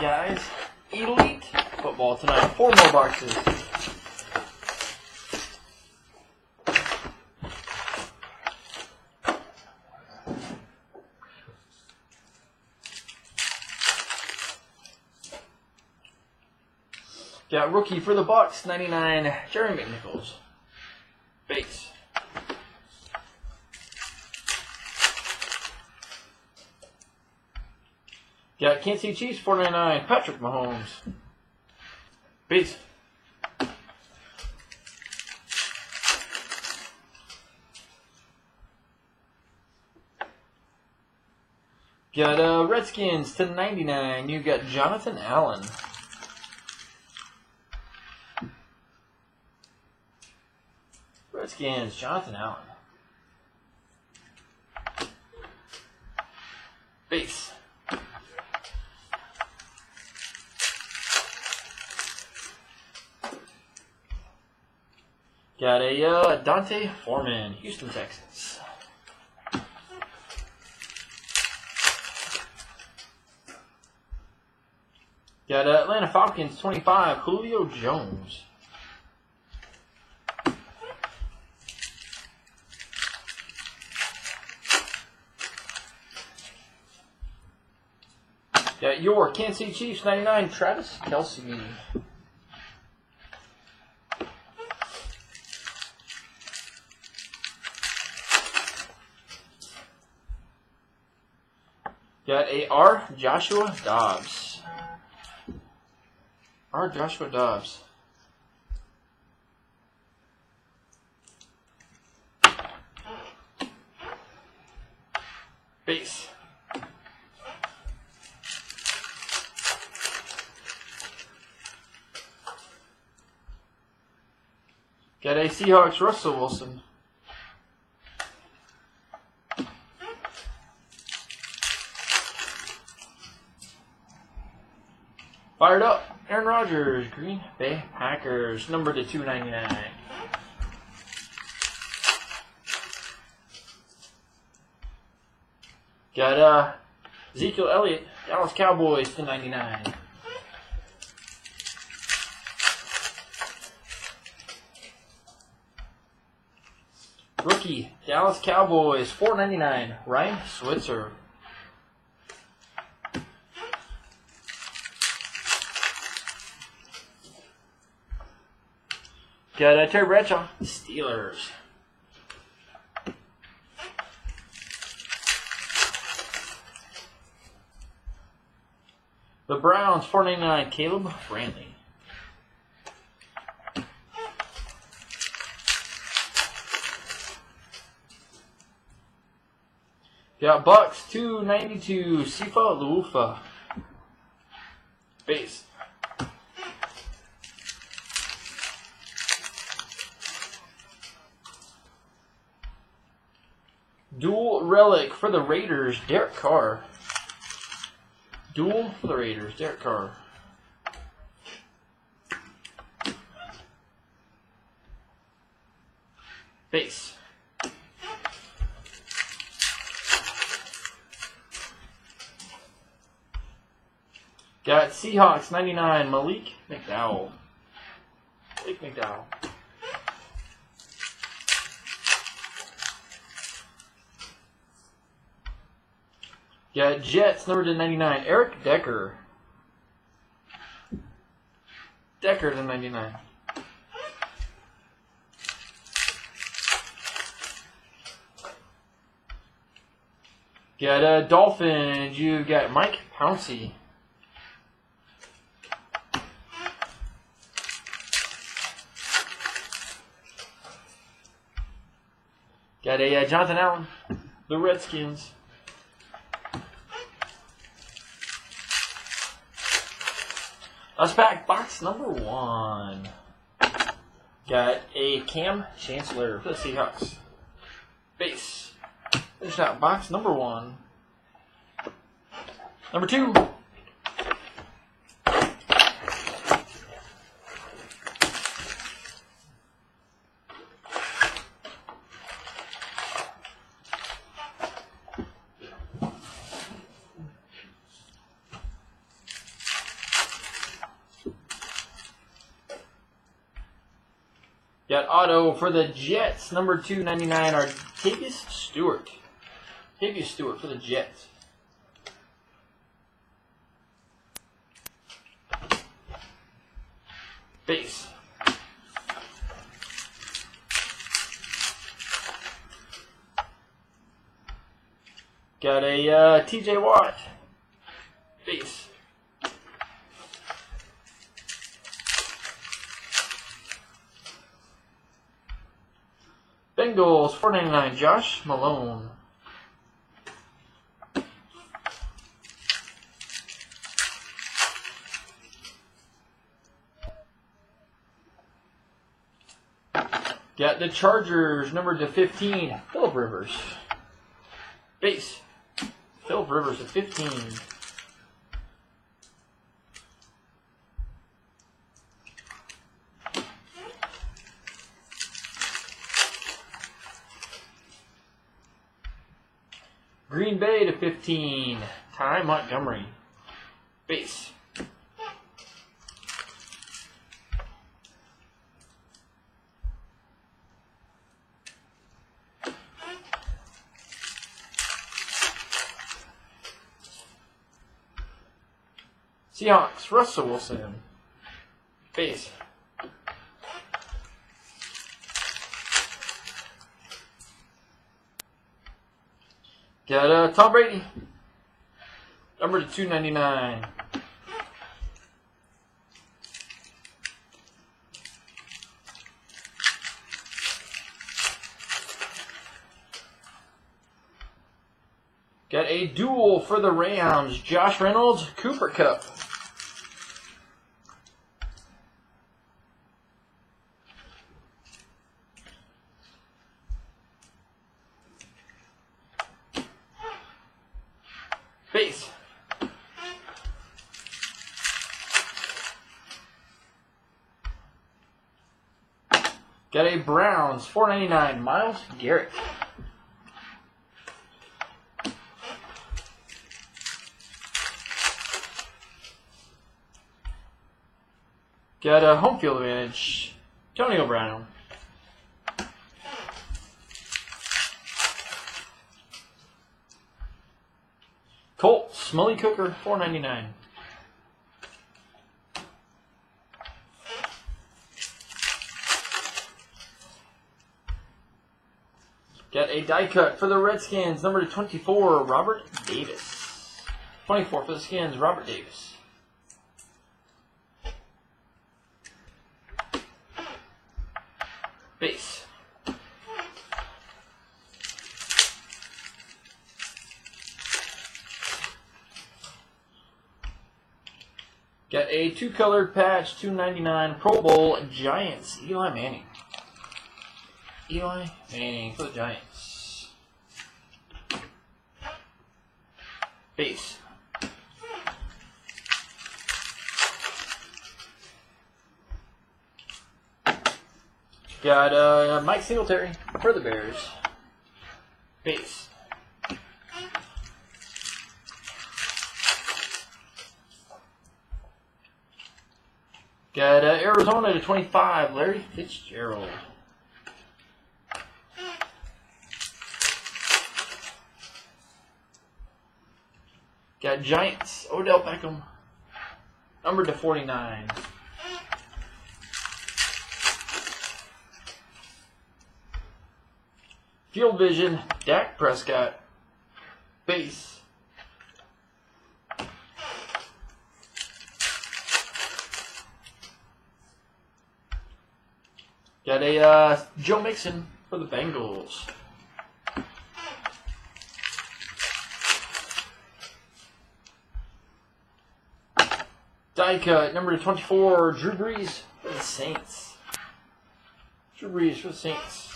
guys. Elite football tonight. 4 more boxes. Got rookie for the Bucks, 99, Jeremy McNichols. Base. Got Kansas City Chiefs, 499, Patrick Mahomes. Base. Got Redskins, 1099, you got Jonathan Allen. Redskins, Jonathan Allen. Base. Got a Dante Foreman, Houston Texans. Got Atlanta Falcons, 25, Julio Jones. Got your Kansas City Chiefs, 99, Travis Kelce. Got a R. Joshua Dobbs. R. Joshua Dobbs. Base. Got a Seahawks, Russell Wilson. Fired up, Aaron Rodgers, Green Bay Packers, number to 299. Got Ezekiel Elliott, Dallas Cowboys, 299. Rookie, Dallas Cowboys, 499, Ryan Switzer. Got Terry Bradshaw, Steelers. The Browns, 499, Caleb Brantley. Got Bucks, 292, Sifa Luufa. Base. Dual relic for the Raiders, Derek Carr. Dual for the Raiders, Derek Carr. Base. Got Seahawks, 99, Malik McDowell. Malik McDowell. Got Jets, number to 99, Eric Decker. Decker to 99. Got Dolphins, you've got Mike Pouncey. Got a Jonathan Allen, the Redskins. Let's pack box number 1. Got a Cam Chancellor for the Seahawks. Base. Finish out box number 1. Number 2. Got auto for the Jets, number 299, Artavius Stewart. Artavius Stewart for the Jets. Base. Got a TJ Watt. Base. Bengals, $4.99, Josh Malone. Got the Chargers, number to 15, Phillip Rivers. Base. Phillip Rivers at 15. Green Bay to 15, Ty Montgomery. Base. Seahawks, Russell Wilson. Base. Got Tom Brady. Number to 299. Got a duel for the Rams. Josh Reynolds, Cooper Kupp. Base. Got a Browns, $4.99, Myles Garrett. Got a home field advantage, Antonio Brown. Colts, Smelly Cooker, $4.99. Got a die cut for the Redskins, number 24, Robert Davis. 24 for the Skins, Robert Davis. Base. Got a two-colored patch, $2.99, Pro Bowl Giants, Eli Manning. Eli Manning for the Giants. Base. Got Mike Singletary for the Bears. Base. Got Arizona to 25, Larry Fitzgerald. Got Giants, Odell Beckham, number to 49. Field Vision, Dak Prescott. Base. Got a Joe Mixon for the Bengals. Die cut, number 24, Drew Brees for the Saints. Drew Brees for the Saints.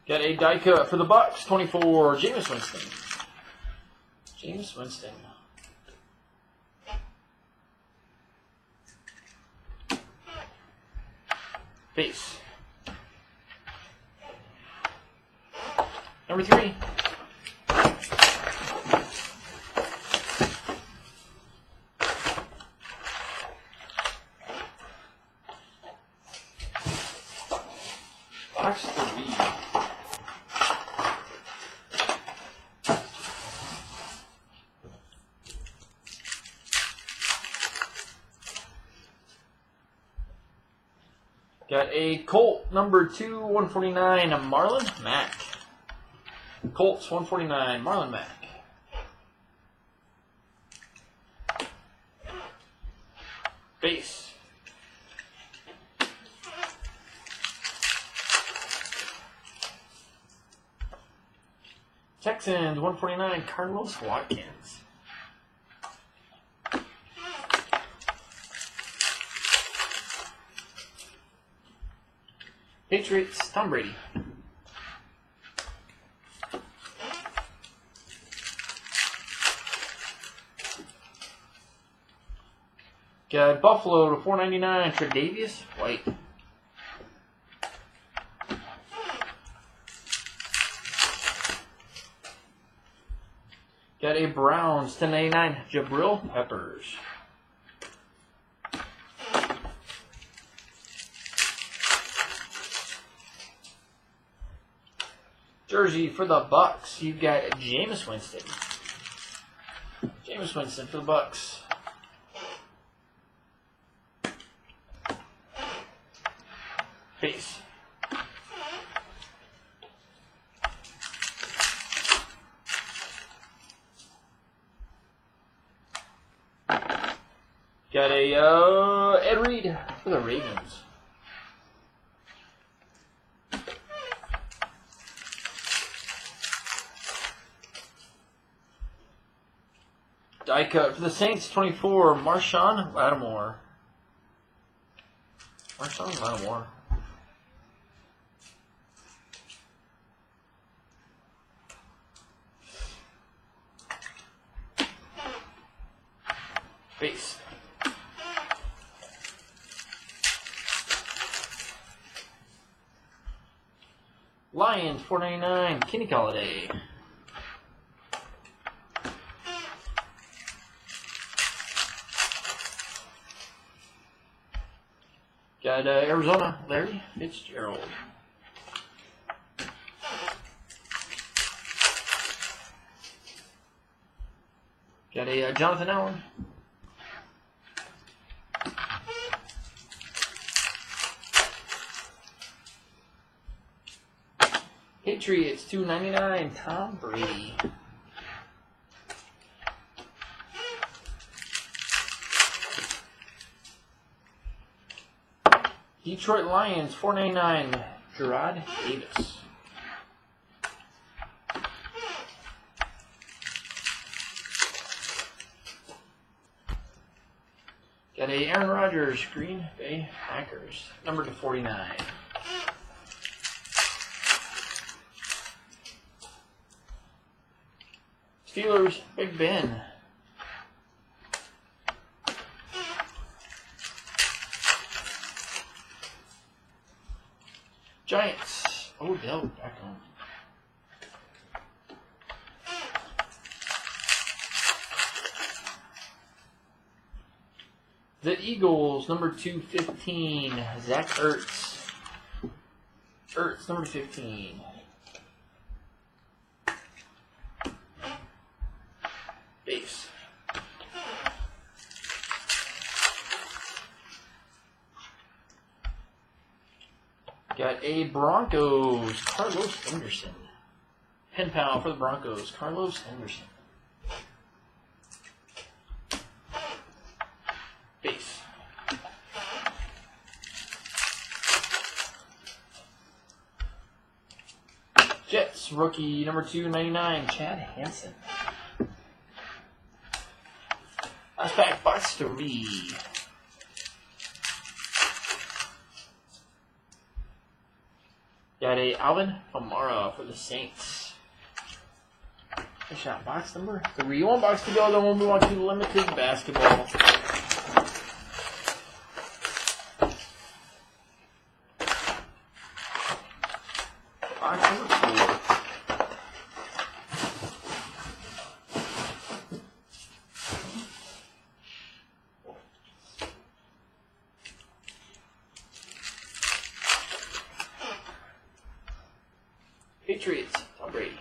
Got a die cut for the Bucks, 24, Jameis Winston. Jameis Winston. number 3. Box 3. Got a Colt number 2, 149, Marlon Mack. Colts 149, Marlon Mack. Base. Texans 149, Carlos Watkins. Patriots, Tom Brady. Got Buffalo to 499, Tre'Davious White. Got a Browns to 99, Jabril Peppers. Jersey for the Bucks, you've got Jameis Winston. Jameis Winston for the Bucks. Base. Got a Ed Reed for the Ravens. Die cut for the Saints, 24, Marshawn Lattimore. Marshawn Lattimore. Base. Lions, 499, Kenny Golladay. Got Arizona, Larry Fitzgerald. Got a Jonathan Allen. Patriots, 299, Tom Brady. Detroit Lions, 499, Gerard Davis. Got a Aaron Rodgers, Green Bay Packers, number to 49. Steelers, Big Ben. Giants, Odell Beckham. The Eagles, number 215, Zach Ertz. Ertz, number 15. Base. Got a Broncos, Carlos Henderson. Pen pal for the Broncos, Carlos Henderson. Base. Jets, rookie number 299, Chad Hansen. Last pack, box 3. Got a Alvin Kamara for the Saints. Good shot, box number 3. One box to go, then we'll move on to limited basketball. Box number 4. Patriots, Tom Brady.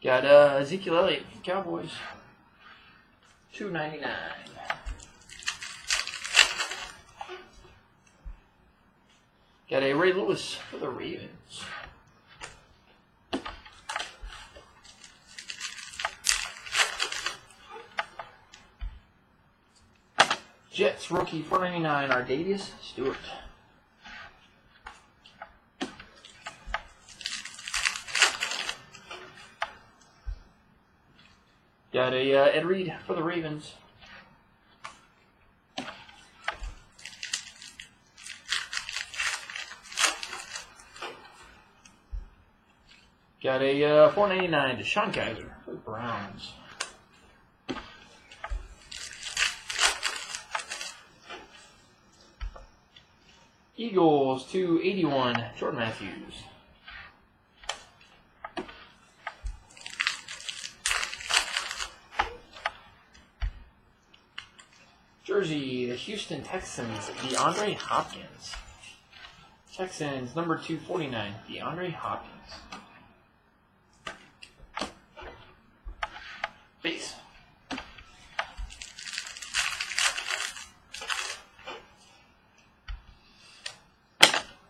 Got Ezekiel Elliott, Cowboys, $2.99. Got a Ray Lewis for the Ravens. Jets rookie $4.99. Ardavius Stewart. Got a Ed Reed for the Ravens. Got a $4.99 to Sean Kaiser for the Browns. Eagles $2.81. Jordan Matthews. Jersey, the Houston Texans, DeAndre Hopkins. Texans, number 249, DeAndre Hopkins. Base.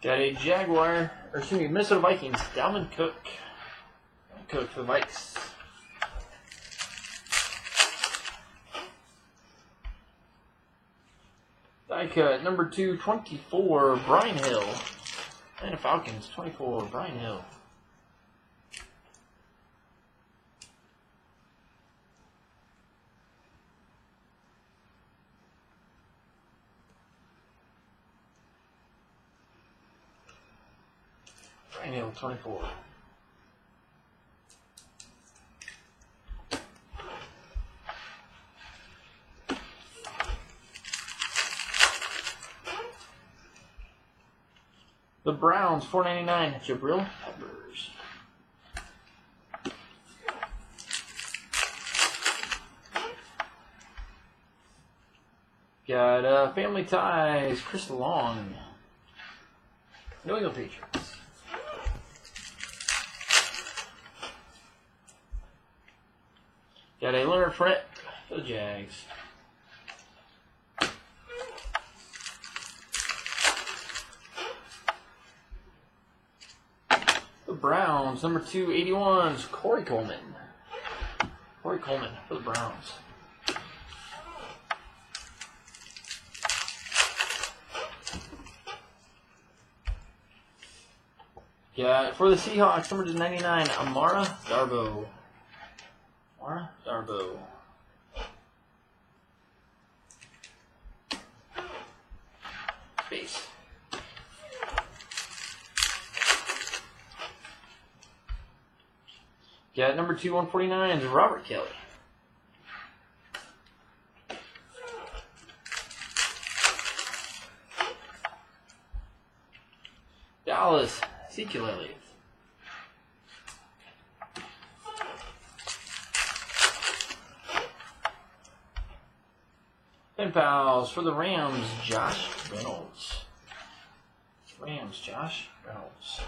Got a Minnesota Vikings, Dalvin Cook. Cook for the Vikes. Die cut, number 224, Brian Hill. And the Falcons, 24, Brian Hill. Brian Hill, 24. The Browns, $4.99, Jabril Peppers. Got Family Ties, Chris Long. New England Patriots. Got a Leonard Fournette for the Jags. The Browns, number 281's Corey Coleman. Corey Coleman for the Browns. Yeah, for the Seahawks, number 99, Amara Darboh. Amara Darboh. Base. Yeah, number 2, 149 is Robert Kelly. Dallas, Ezekiel Elliott. Pen pals for the Rams, Josh Reynolds. Rams, Josh Reynolds.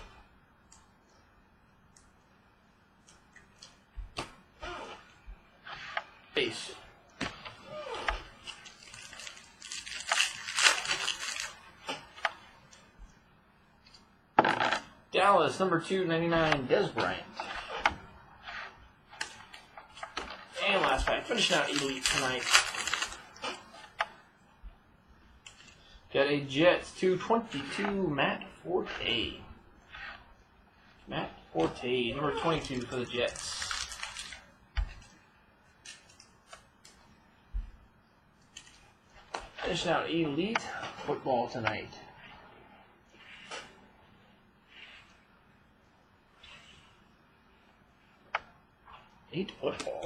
Base. Dallas, number 299, Des Bryant. And last pack, finishing out Elite tonight. Got a Jets 222, Matt Forte. Matt Forte, number 22 for the Jets. Finishing out Elite Football tonight. Elite Football.